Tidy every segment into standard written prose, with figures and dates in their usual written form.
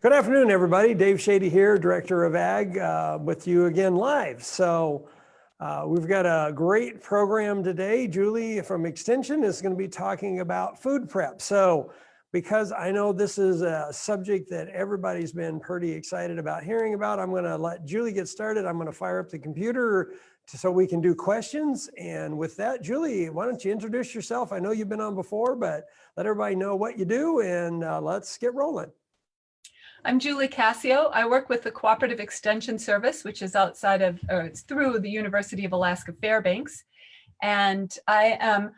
Good afternoon, everybody. Dave Shady here, Director of Ag, with you again live. So we've got a great program today. Julie from Extension is going to be talking about food prep. So because I know this is a subject that everybody's been pretty excited about hearing about, I'm going to let Julie get started. I'm going to fire up the computer so we can do questions. And with that, Julie, why don't you introduce yourself? I know you've been on before, but let everybody know what you do, and let's get rolling. I'm Julie Cascio. I work with the Cooperative Extension Service, which is outside of, or it's through the University of Alaska Fairbanks. And I am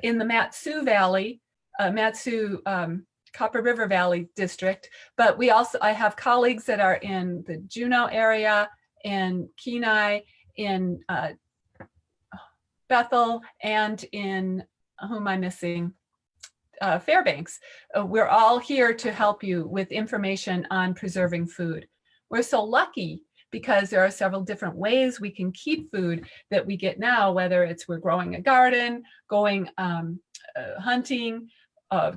in the Mat-Su Valley, Copper River Valley district. But I have colleagues that are in the Juneau area, in Kenai, in Bethel, and in, who am I missing? Fairbanks. We're all here to help you with information on preserving food. We're so lucky because there are several different ways we can keep food that we get now, whether it's we're growing a garden, going hunting,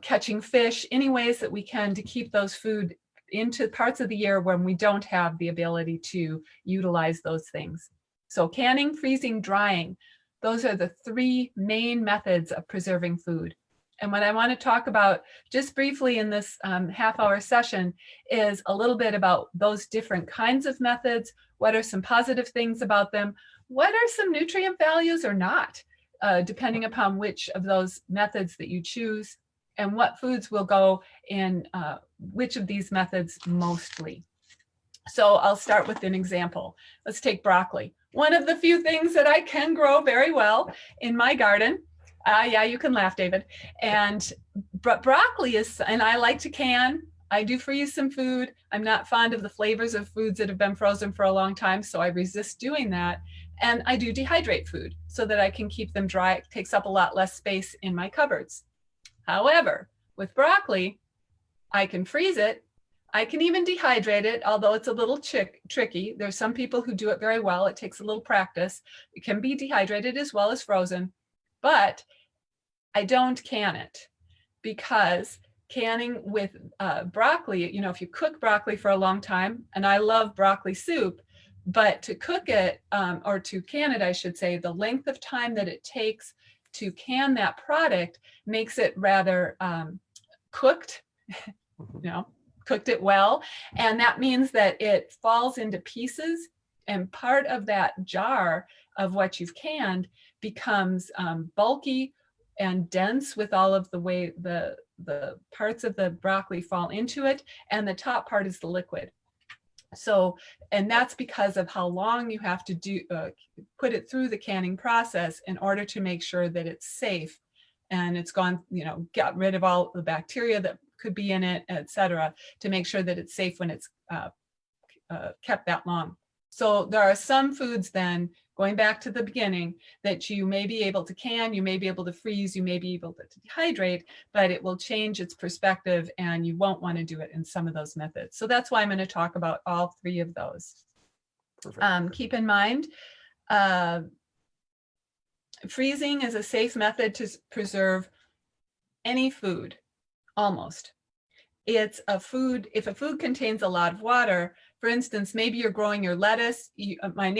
catching fish, any ways that we can to keep those food into parts of the year when we don't have the ability to utilize those things. So canning, freezing, drying, those are the three main methods of preserving food. And what I want to talk about just briefly in this half-hour session is a little bit about those different kinds of methods. What are some positive things about them? What are some nutrient values or not, depending upon which of those methods that you choose, and what foods will go in which of these methods mostly. So I'll start with an example. Let's take broccoli. One of the few things that I can grow very well in my garden. Yeah, you can laugh, David. And broccoli is, and I like to can. I do freeze some food. I'm not fond of the flavors of foods that have been frozen for a long time, so I resist doing that. And I do dehydrate food so that I can keep them dry. It takes up a lot less space in my cupboards. However, with broccoli, I can freeze it. I can even dehydrate it, although it's a little tricky. There's some people who do it very well. It takes a little practice. It can be dehydrated as well as frozen. But I don't can it, because canning with broccoli, you know, if you cook broccoli for a long time, and I love broccoli soup, but to cook it, or to can it, I should say, the length of time that it takes to can that product makes it rather cooked, cooked it well. And that means that it falls into pieces, and part of that jar of what you've canned becomes bulky and dense with all of the way the parts of the broccoli fall into it, and the top part is the liquid. So, and that's because of how long you have to put it through the canning process in order to make sure that it's safe and it's gone, got rid of all the bacteria that could be in it, etc., to make sure that it's safe when it's kept that long. So there are some foods then, going back to the beginning, that you may be able to can, you may be able to freeze, you may be able to dehydrate, but it will change its perspective and you won't want to do it in some of those methods. So that's why I'm going to talk about all three of those. Keep in mind, freezing is a safe method to preserve any food, almost. It's a food, if a food contains a lot of water, for instance, maybe you're growing your lettuce, my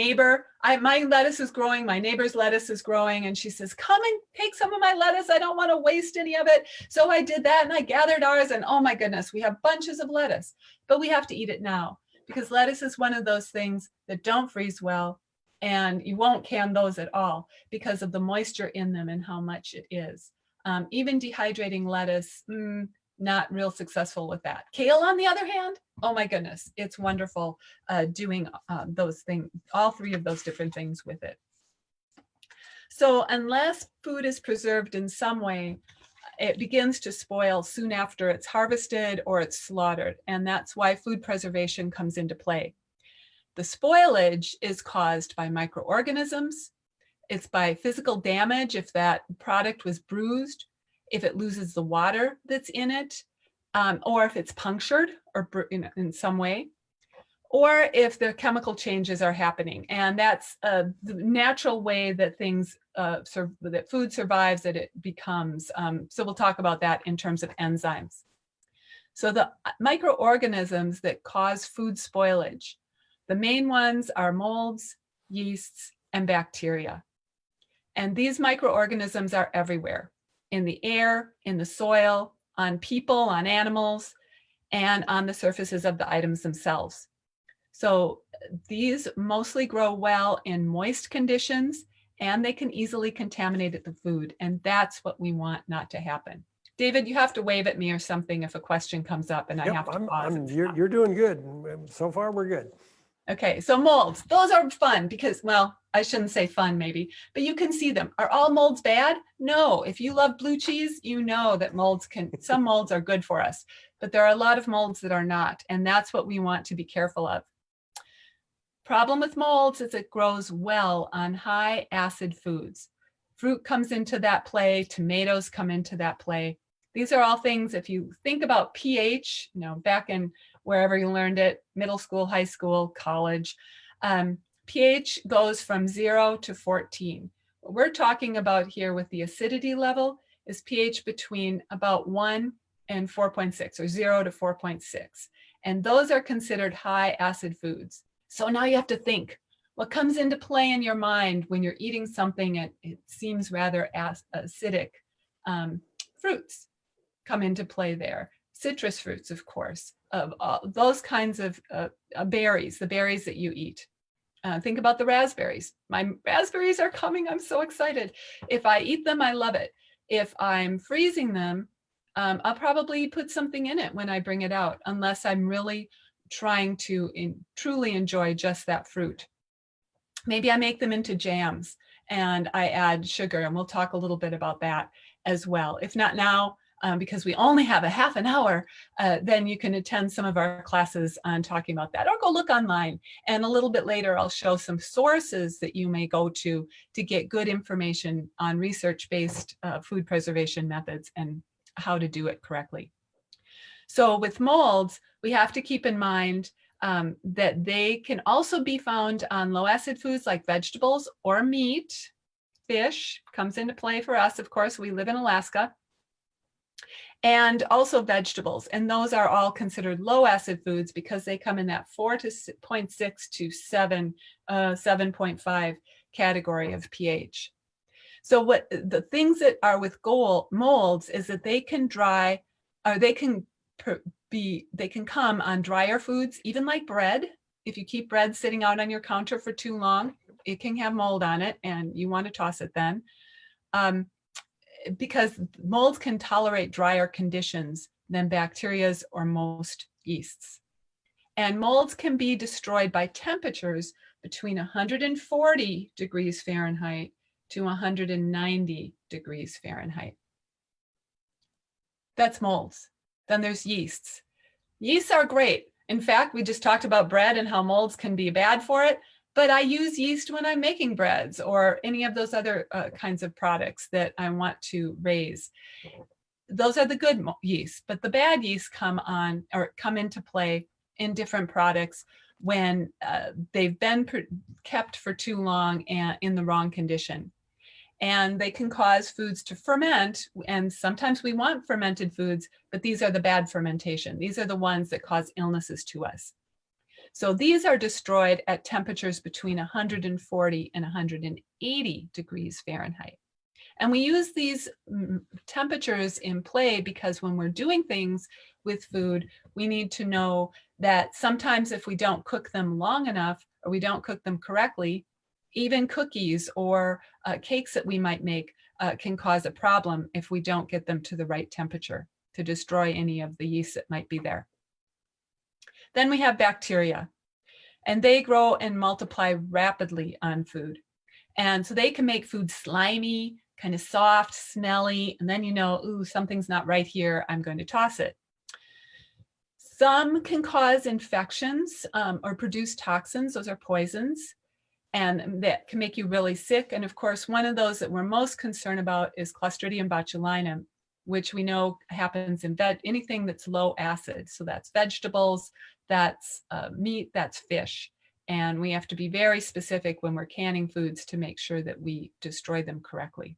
lettuce is growing, my neighbor's lettuce is growing, and she says, come and take some of my lettuce, I don't want to waste any of it. So I did that and I gathered ours, and oh my goodness, we have bunches of lettuce, but we have to eat it now, because lettuce is one of those things that don't freeze well, and you won't can those at all because of the moisture in them and how much it is. Even dehydrating lettuce, not real successful with that. Kale, on the other hand, oh my goodness, it's wonderful doing those things, all three of those different things with it. So unless food is preserved in some way, it begins to spoil soon after it's harvested or it's slaughtered. And that's why food preservation comes into play. The spoilage is caused by microorganisms. It's by physical damage if that product was bruised, if it loses the water that's in it, or if it's punctured or in some way, or if the chemical changes are happening. And that's the natural way that things, that food survives, that it becomes. So we'll talk about that in terms of enzymes. So the microorganisms that cause food spoilage, the main ones are molds, yeasts, and bacteria. And these microorganisms are everywhere, in the air, in the soil, on people, on animals, and on the surfaces of the items themselves. So these mostly grow well in moist conditions, and they can easily contaminate the food. And that's what we want not to happen. David, you have to wave at me or something if a question comes up and I have to pause. You're doing good. So far, we're good. Okay, so molds, those are fun because, well, I shouldn't say fun maybe, but you can see them. Are all molds bad? No, if you love blue cheese, you know that some molds are good for us, but there are a lot of molds that are not, and that's what we want to be careful of. Problem with molds is it grows well on high acid foods. Fruit comes into that play, tomatoes come into that play. These are all things, if you think about pH, back in wherever you learned it, middle school, high school, college, pH goes from 0 to 14. What we're talking about here with the acidity level is pH between about 1 and 4.6, or 0 to 4.6. And those are considered high acid foods. So now you have to think, what comes into play in your mind when you're eating something it seems rather acidic? Fruits come into play there. Citrus fruits, of course, of those kinds of berries, the berries that you eat. Think about the raspberries. My raspberries are coming. I'm so excited. If I eat them, I love it. If I'm freezing them, I'll probably put something in it when I bring it out, unless I'm really trying to truly enjoy just that fruit. Maybe I make them into jams and I add sugar, and we'll talk a little bit about that as well. If not now, because we only have a half an hour, then you can attend some of our classes on talking about that, or go look online. And a little bit later, I'll show some sources that you may go to get good information on research-based food preservation methods and how to do it correctly. So with molds, we have to keep in mind that they can also be found on low acid foods like vegetables or meat. Fish comes into play for us. Of course, we live in Alaska. And also vegetables. And those are all considered low acid foods because they come in that 4.6 to 7.5 category of pH. So what the things that are with molds is that they can dry, or they can come on drier foods, even like bread. If you keep bread sitting out on your counter for too long, it can have mold on it and you want to toss it then. Because molds can tolerate drier conditions than bacterias or most yeasts. And molds can be destroyed by temperatures between 140 degrees Fahrenheit to 190 degrees Fahrenheit. That's molds. Then there's yeasts. Yeasts are great. In fact, we just talked about bread and how molds can be bad for it. But I use yeast when I'm making breads or any of those other kinds of products that I want to raise. Those are the good yeast, but the bad yeast come into play in different products when they've been kept for too long and in the wrong condition. And they can cause foods to ferment, and sometimes we want fermented foods, but these are the bad fermentation. These are the ones that cause illnesses to us. So these are destroyed at temperatures between 140 and 180 degrees Fahrenheit. And we use these temperatures in play because when we're doing things with food, we need to know that sometimes if we don't cook them long enough or we don't cook them correctly, even cookies or cakes that we might make can cause a problem if we don't get them to the right temperature to destroy any of the yeast that might be there. Then we have bacteria, and they grow and multiply rapidly on food. And so they can make food slimy, kind of soft, smelly, and then you know, ooh, something's not right here, I'm going to toss it. Some can cause infections or produce toxins, those are poisons, and that can make you really sick. And of course, one of those that we're most concerned about is Clostridium Botulinum, which we know happens in anything that's low acid. So that's vegetables, that's meat, that's fish. And we have to be very specific when we're canning foods to make sure that we destroy them correctly.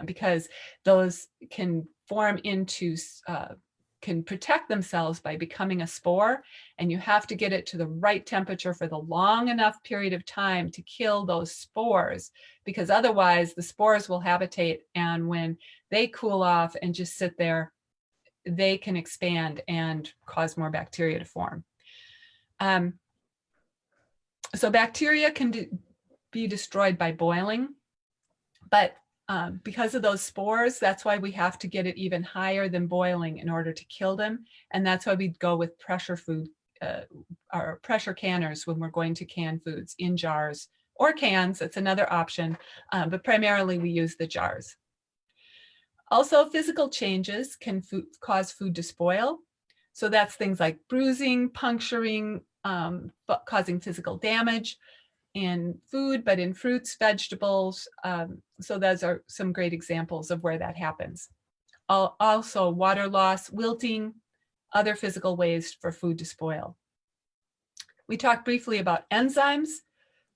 Because those can form into can protect themselves by becoming a spore, and you have to get it to the right temperature for the long enough period of time to kill those spores, because otherwise the spores will habitate, and when they cool off and just sit there, they can expand and cause more bacteria to form. So bacteria can be destroyed by boiling, but because of those spores, that's why we have to get it even higher than boiling in order to kill them. And that's why we go with pressure food or pressure canners when we're going to can foods in jars or cans. It's another option, but primarily we use the jars. Also, physical changes can cause food to spoil. So that's things like bruising, puncturing, causing physical damage in food, but in fruits, vegetables. So those are some great examples of where that happens. Also, water loss, wilting, other physical ways for food to spoil. We talked briefly about enzymes.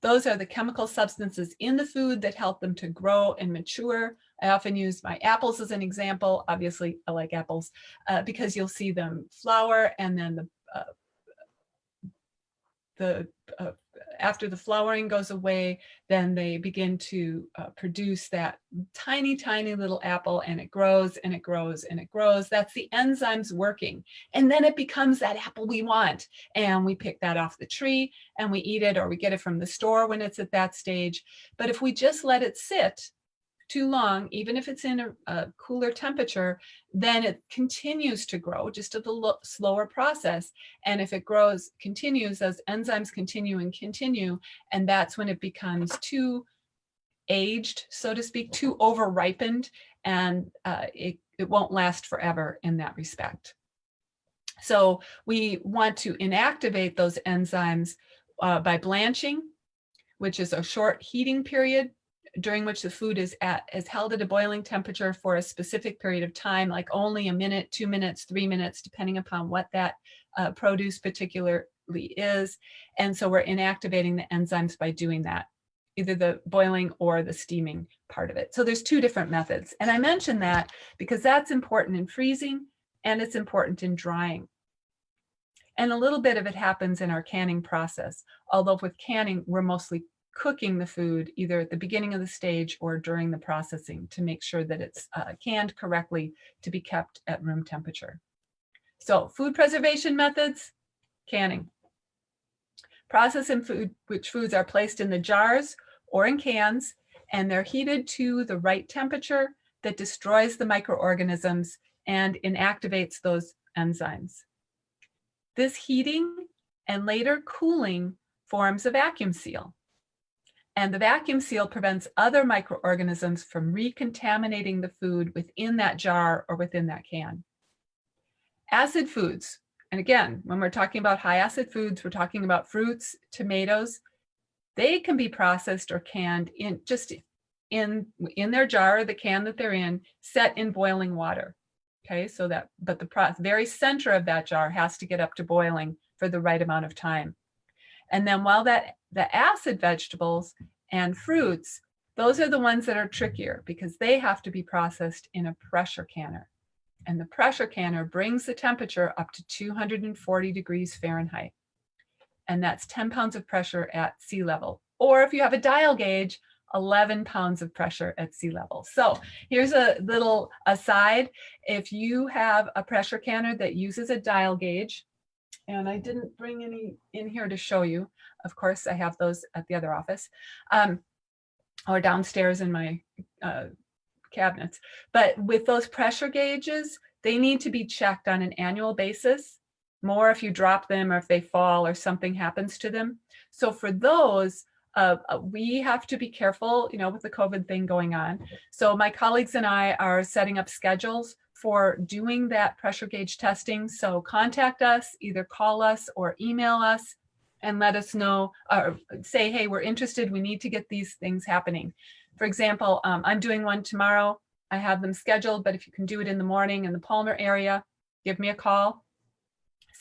Those are the chemical substances in the food that help them to grow and mature. I often use my apples as an example. Obviously, I like apples because you'll see them flower, and then after the flowering goes away, then they begin to produce that tiny, tiny little apple, and it grows and it grows and it grows. That's the enzymes working. And then it becomes that apple we want. And we pick that off the tree and we eat it, or we get it from the store when it's at that stage. But if we just let it sit too long, even if it's in a cooler temperature, then it continues to grow, just at a slower process. And if it continues, those enzymes continue and continue, and that's when it becomes too aged, so to speak, too over-ripened, and it won't last forever in that respect. So we want to inactivate those enzymes by blanching, which is a short heating period during which the food is held at a boiling temperature for a specific period of time, like only a minute, 2 minutes, 3 minutes, depending upon what that produce particularly is. And so we're inactivating the enzymes by doing that, either the boiling or the steaming part of it. So there's two different methods. And I mentioned that because that's important in freezing and it's important in drying. And a little bit of it happens in our canning process, although with canning, we're mostly cooking the food either at the beginning of the stage or during the processing to make sure that it's canned correctly to be kept at room temperature. So food preservation methods, canning. Processing food, which foods are placed in the jars or in cans, and they're heated to the right temperature that destroys the microorganisms and inactivates those enzymes. This heating and later cooling forms a vacuum seal. And the vacuum seal prevents other microorganisms from recontaminating the food within that jar or within that can. Acid foods, and again, when we're talking about high acid foods, we're talking about fruits, tomatoes. They can be processed or canned in their jar or the can that they're in, set in boiling water. Okay, so that, but the very center of that jar has to get up to boiling for the right amount of time. And then while the acid vegetables and fruits, those are the ones that are trickier because they have to be processed in a pressure canner. And the pressure canner brings the temperature up to 240 degrees Fahrenheit. And that's 10 pounds of pressure at sea level. Or if you have a dial gauge, 11 pounds of pressure at sea level. So here's a little aside. If you have a pressure canner that uses a dial gauge, and I didn't bring any in here to show you. Of course, I have those at the other office or downstairs in my cabinets. But with those pressure gauges, they need to be checked on an annual basis, more if you drop them or if they fall or something happens to them. So for those, we have to be careful, with the COVID thing going on. So my colleagues and I are setting up schedules for doing that pressure gauge testing. So contact us, either call us or email us and let us know, or say, hey, we're interested, we need to get these things happening. For example, I'm doing one tomorrow. I have them scheduled, but if you can do it in the morning in the Palmer area, give me a call,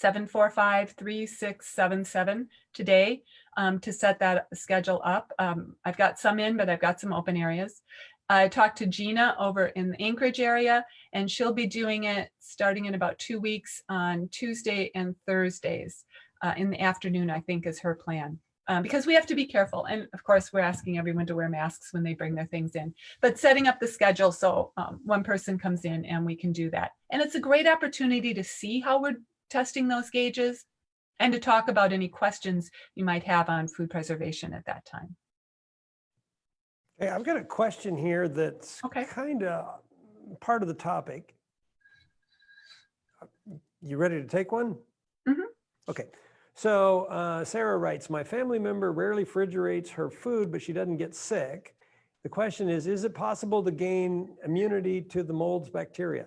745-3677 today to set that schedule up. I've got some in, but I've got some open areas. I talked to Gina over in the Anchorage area, and she'll be doing it starting in about 2 weeks on Tuesday and Thursdays in the afternoon, I think is her plan. Because we have to be careful. And of course, we're asking everyone to wear masks when they bring their things in, but setting up the schedule so one person comes in and we can do that. And it's a great opportunity to see how we're testing those gauges and to talk about any questions you might have on food preservation at that time. Hey, I've got a question here that's Okay. kind of part of the topic. You ready to take one? Mhm. Okay. So Sarah writes, my family member rarely refrigerates her food, but she doesn't get sick. The question is it possible to gain immunity to the mold's bacteria?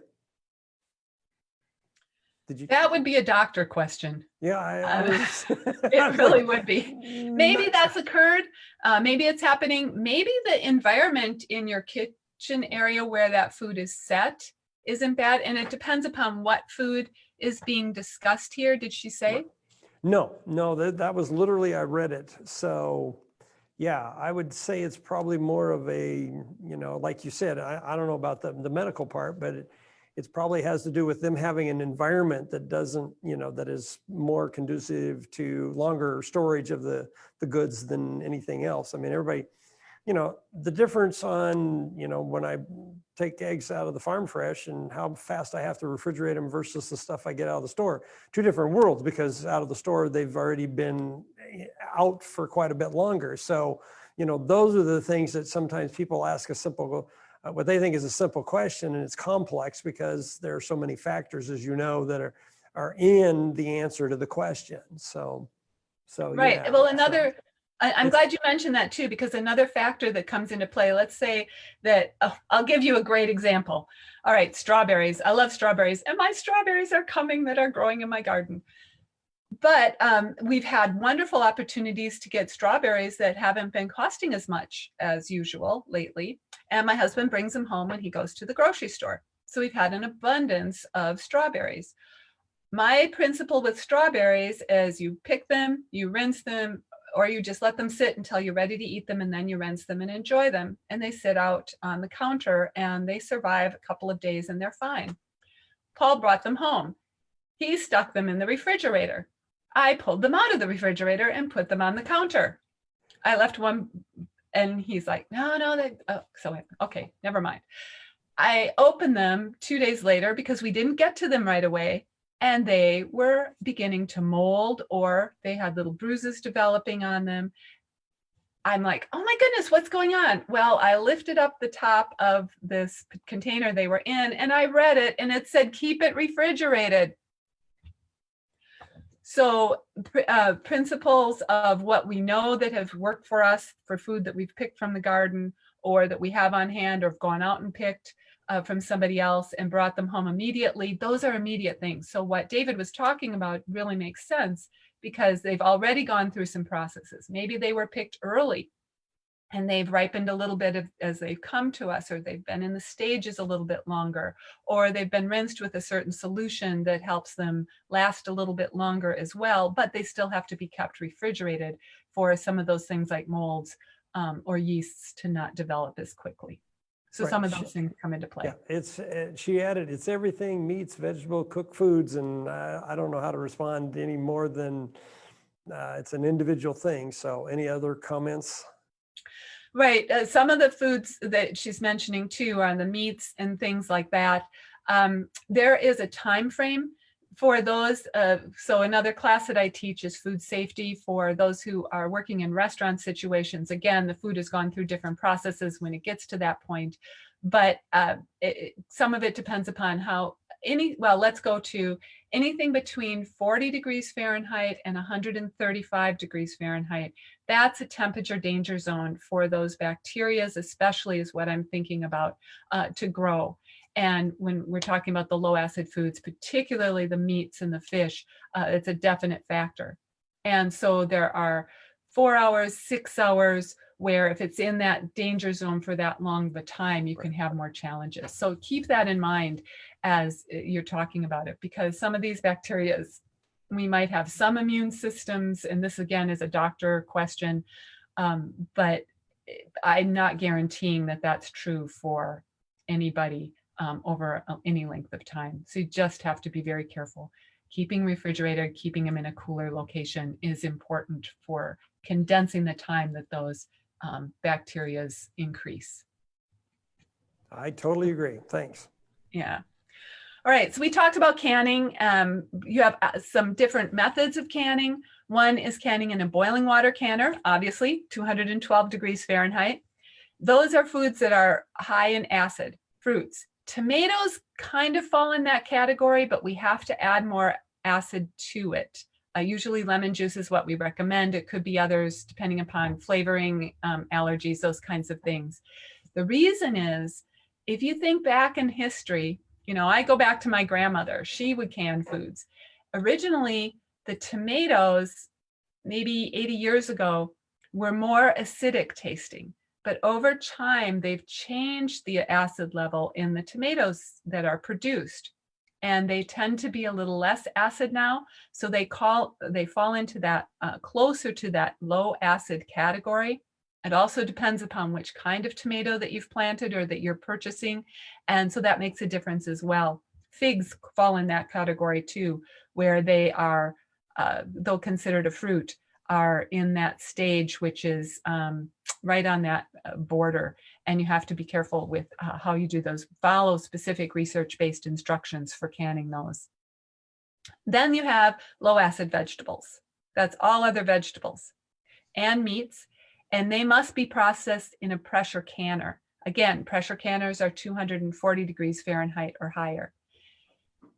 Did you? That would be a doctor question. Yeah, It really would be. Maybe that's occurred. Maybe it's happening. Maybe the environment in your kitchen area where that food is set isn't bad. And it depends upon what food is being discussed here. Did she say? No, that was literally, I read it. So yeah, I would say it's probably more of a, like you said, I don't know about the medical part, but it probably has to do with them having an environment that doesn't, that is more conducive to longer storage of the goods than anything else. I mean, everybody, the difference on, when I take eggs out of the farm fresh and how fast I have to refrigerate them versus the stuff I get out of the store, two different worlds, because out of the store, they've already been out for quite a bit longer. So, those are the things that sometimes people ask what they think is a simple question, and it's complex because there are so many factors, as you know, that are in the answer to the question. So Right. yeah. Well, I'm glad you mentioned that too, because another factor that comes into play, let's say that, I'll give you a great example. All right, strawberries. I love strawberries, and my strawberries are coming that are growing in my garden. But we've had wonderful opportunities to get strawberries that haven't been costing as much as usual lately. And my husband brings them home when he goes to the grocery store. So we've had an abundance of strawberries. My principle with strawberries is you pick them, you rinse them, or you just let them sit until you're ready to eat them, and then you rinse them and enjoy them. And they sit out on the counter and they survive a couple of days and they're fine. Paul brought them home. He stuck them in the refrigerator. I pulled them out of the refrigerator and put them on the counter. I left one and he's like, okay, never mind. I opened them 2 days later because we didn't get to them right away, and they were beginning to mold, or they had little bruises developing on them. I'm like, oh my goodness, what's going on? Well, I lifted up the top of this container they were in and I read it, and it said, keep it refrigerated. So principles of what we know that have worked for us for food that we've picked from the garden or that we have on hand or have gone out and picked from somebody else and brought them home immediately, those are immediate things. So what David was talking about really makes sense because they've already gone through some processes. Maybe they were picked early and they've ripened a little bit as they've come to us, or they've been in the stages a little bit longer, or they've been rinsed with a certain solution that helps them last a little bit longer as well, but they still have to be kept refrigerated for some of those things like molds or yeasts to not develop as quickly. So some of those things come into play. Yeah, she added, it's everything, meats, vegetable, cooked foods, and I don't know how to respond any more than it's an individual thing. So any other comments? Right. Some of the foods that she's mentioning too are the meats and things like that. There is a time frame for those. So another class that I teach is food safety for those who are working in restaurant situations. Again, the food has gone through different processes when it gets to that point, but some of it depends upon let's go to anything between 40 degrees Fahrenheit and 135 degrees Fahrenheit. That's a temperature danger zone for those bacteria, especially is what I'm thinking about to grow. And when we're talking about the low acid foods, particularly the meats and the fish, it's a definite factor. And so there are 4 hours, 6 hours, where if it's in that danger zone for that long of a time, you can have more challenges. So keep that in mind as you're talking about it, because some of these bacteria, we might have some immune systems, and this again is a doctor question, but I'm not guaranteeing that that's true for anybody over any length of time. So you just have to be very careful. Keeping refrigerated, keeping them in a cooler location is important for condensing the time that those bacterias increase. I totally agree. Thanks. Yeah. All right, so we talked about canning. You have some different methods of canning. One is canning in a boiling water canner, obviously, 212 degrees Fahrenheit. Those are foods that are high in acid, fruits. Tomatoes kind of fall in that category, but we have to add more acid to it. Usually lemon juice is what we recommend. It could be others depending upon flavoring, allergies, those kinds of things. The reason is, if you think back in history, you know, I go back to my grandmother. She would can foods. Originally, the tomatoes, maybe 80 years ago, were more acidic tasting. But over time, they've changed the acid level in the tomatoes that are produced. And they tend to be a little less acid now. So they fall into that closer to that low acid category. It also depends upon which kind of tomato that you've planted or that you're purchasing. And so that makes a difference as well. Figs fall in that category too, where they are, though considered a fruit, are in that stage, which is right on that border. And you have to be careful with how you do those. Follow specific research-based instructions for canning those. Then you have low acid vegetables. That's all other vegetables and meats. And they must be processed in a pressure canner. Again, pressure canners are 240 degrees Fahrenheit or higher.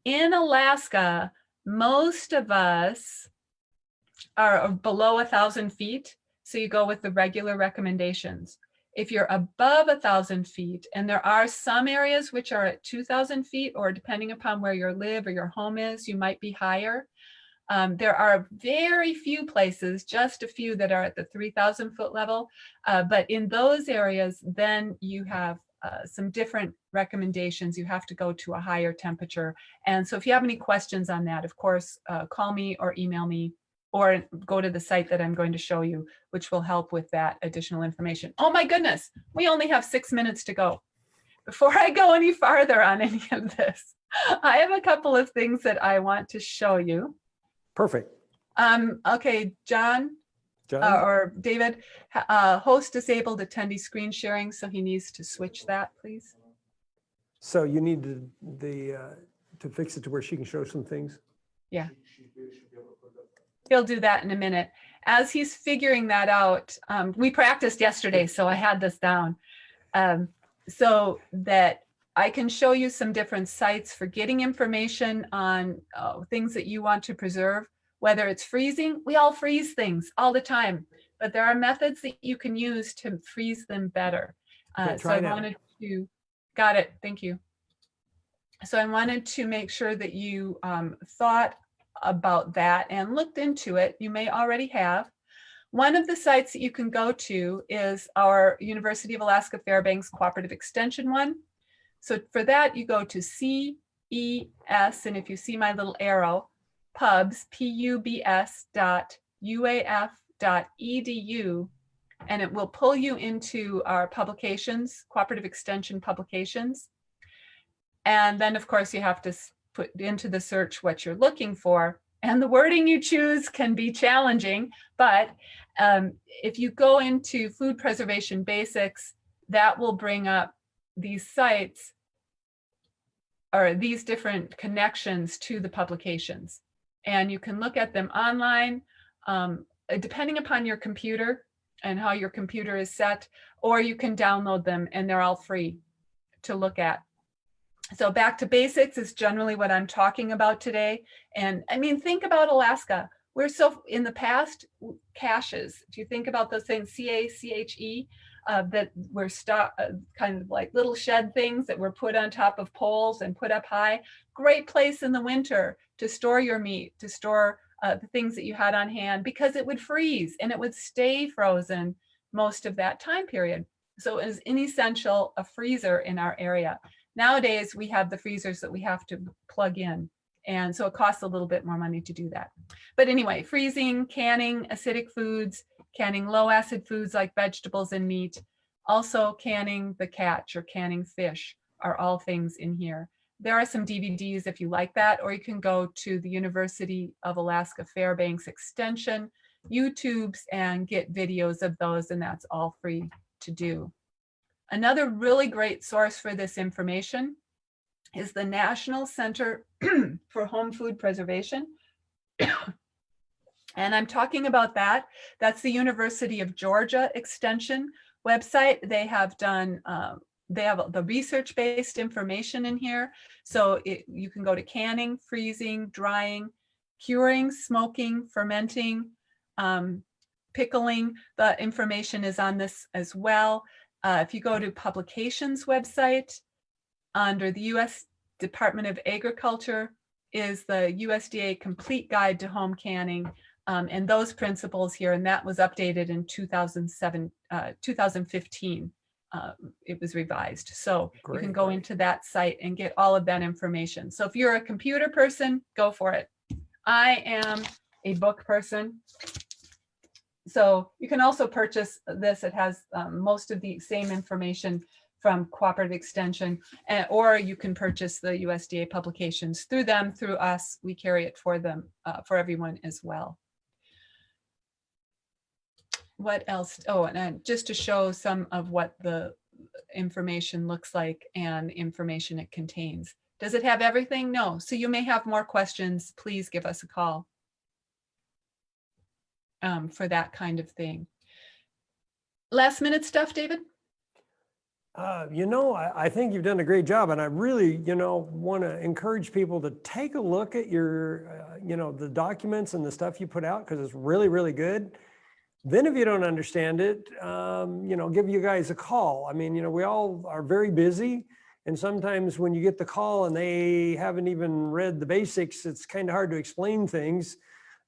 In Alaska, most of us are below 1,000 feet, so you go with the regular recommendations. If you're above 1,000 feet, and there are some areas which are at 2,000 feet, or depending upon where you live or your home is, you might be higher. There are very few places, just a few, that are at the 3,000 foot level. But in those areas, then you have some different recommendations. You have to go to a higher temperature. And so if you have any questions on that, of course, call me or email me, or go to the site that I'm going to show you, which will help with that additional information. Oh my goodness, we only have 6 minutes to go. Before I go any farther on any of this, I have a couple of things that I want to show you. Perfect. Okay, John or David, host disabled attendee screen sharing, so he needs to switch that, please. So you need to fix it to where she can show some things? Yeah. He'll do that in a minute. As he's figuring that out, we practiced yesterday, so I had this down, so that I can show you some different sites for getting information on things that you want to preserve, whether it's freezing. We all freeze things all the time, but there are methods that you can use to freeze them better. So I wanted to, got it, thank you. So I wanted to make sure that you thought about that and looked into it. You may already have. One of the sites that you can go to is our University of Alaska Fairbanks Cooperative Extension one. So for that, you go to CES, and if you see my little arrow, pubs, pubs.uaf.edu, and it will pull you into our publications, Cooperative Extension publications. And then, of course, you have to put into the search what you're looking for. And the wording you choose can be challenging, but if you go into Food Preservation Basics, that will bring up these sites or these different connections to the publications. And you can look at them online, depending upon your computer and how your computer is set, or you can download them and they're all free to look at. So back to basics is generally what I'm talking about today. And I mean, think about Alaska. We're so, in the past, caches, if you think about those things, C-A-C-H-E, that were kind of like little shed things that were put on top of poles and put up high. Great place in the winter to store your meat, to store the things that you had on hand, because it would freeze and it would stay frozen most of that time period. So it is inessential a freezer in our area. Nowadays, we have the freezers that we have to plug in. And so it costs a little bit more money to do that. But anyway, freezing, canning, acidic foods, canning low acid foods like vegetables and meat, also canning the catch or canning fish are all things in here. There are some DVDs if you like that, or you can go to the University of Alaska Fairbanks Extension YouTubes and get videos of those, and that's all free to do. Another really great source for this information is the National Center for Home Food Preservation. And I'm talking about that. That's the University of Georgia Extension website. They have done, they have the research-based information in here. So you can go to canning, freezing, drying, curing, smoking, fermenting, pickling. The information is on this as well. If you go to publications website, under the U.S. Department of Agriculture is the USDA Complete Guide to Home Canning, and those principles here, and that was updated in 2015. It was revised. So you can go into that site and get all of that information. So if you're a computer person, go for it. I am a book person. So you can also purchase this. It has most of the same information from Cooperative Extension, or you can purchase the USDA publications through them, through us. We carry it for them, for everyone as well. What else? Oh, and just to show some of what the information looks like and information it contains. Does it have everything? No. So you may have more questions. Please give us a call for that kind of thing. Last minute stuff, David? You know, I think you've done a great job, and I really, want to encourage people to take a look at your, the documents and the stuff you put out, because it's really, really good. Then if you don't understand it, give you guys a call. I mean, we all are very busy, and sometimes when you get the call and they haven't even read the basics, it's kind of hard to explain things.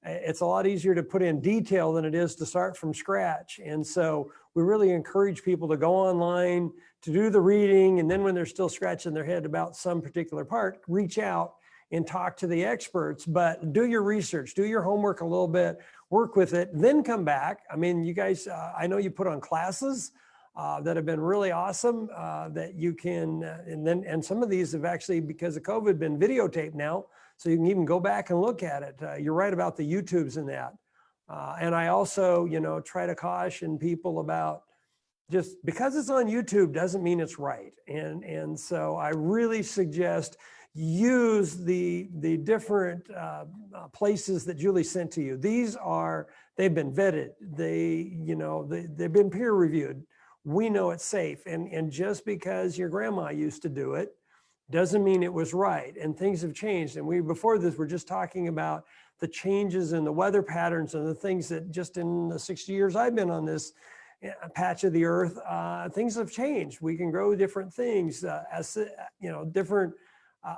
It's a lot easier to put in detail than it is to start from scratch. And so we really encourage people to go online, to do the reading, and then when they're still scratching their head about some particular part, reach out and talk to the experts. But do your research, do your homework a little bit, work with it, then come back. I mean, you guys, I know you put on classes that have been really awesome, that you can, and some of these have actually, because of COVID, been videotaped now. So you can even go back and look at it. You're right about the YouTubes and that. And I also, try to caution people about, just because it's on YouTube doesn't mean it's right. And so I really suggest use the different places that Julie sent to you. They've been vetted. They've been peer reviewed. We know it's safe. And just because your grandma used to do it doesn't mean it was right. And things have changed. And before this, we're just talking about the changes in the weather patterns and the things that just in the 60 years I've been on this patch of the earth, things have changed. We can grow different things, different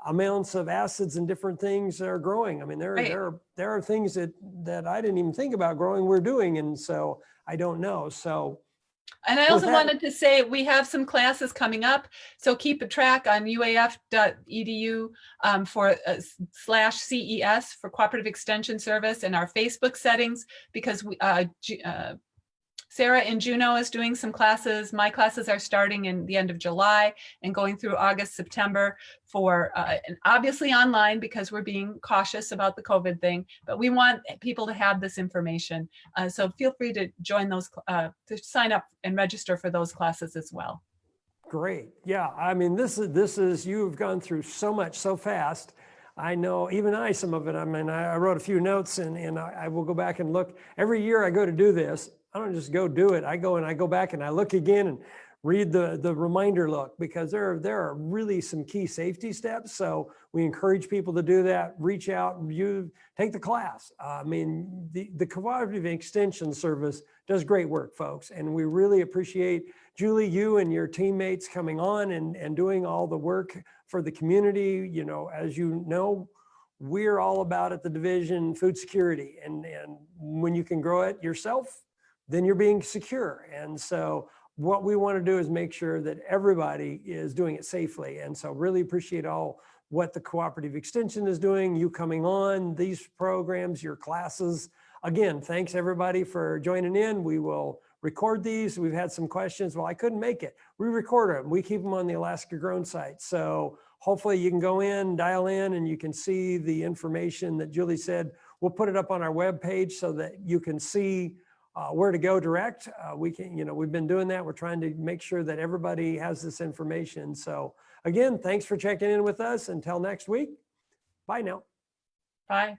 amounts of acids and different things are growing. I mean, there are things that I didn't even think about growing, we're doing. And so I don't know. So. And I also wanted to say we have some classes coming up, so keep a track on uaf.edu for /CES for Cooperative Extension Service and our Facebook settings, because Sarah in Juneau is doing some classes. My classes are starting in the end of July and going through August, September for, and obviously online because we're being cautious about the COVID thing, but we want people to have this information. So feel free to join those, to sign up and register for those classes as well. Great. Yeah. I mean, this is, you've gone through so much so fast. I know even some of it, I mean, I wrote a few notes and I will go back and look. Every year I go to do this, I don't just go do it. I go back and I look again and read the reminder look, because there are really some key safety steps. So we encourage people to do that. Reach out, take the class. I mean, the Cooperative Extension Service does great work, folks. And we really appreciate, Julie, you and your teammates coming on and doing all the work for the community. As you know, we're all about at the division food security. And when you can grow it yourself, then you're being secure. And so what we want to do is make sure that everybody is doing it safely. And so really appreciate all what the Cooperative Extension is doing, you coming on, these programs, your classes. Again, thanks everybody for joining in. We will record these. We've had some questions. Well, I couldn't make it. We record them. We keep them on the Alaska Grown site. So hopefully you can go in, dial in, and you can see the information that Julie said. We'll put it up on our webpage so that you can see where to go direct. We've been doing that. We're trying to make sure that everybody has this information. So again, thanks for checking in with us. Until next week, bye now. Bye.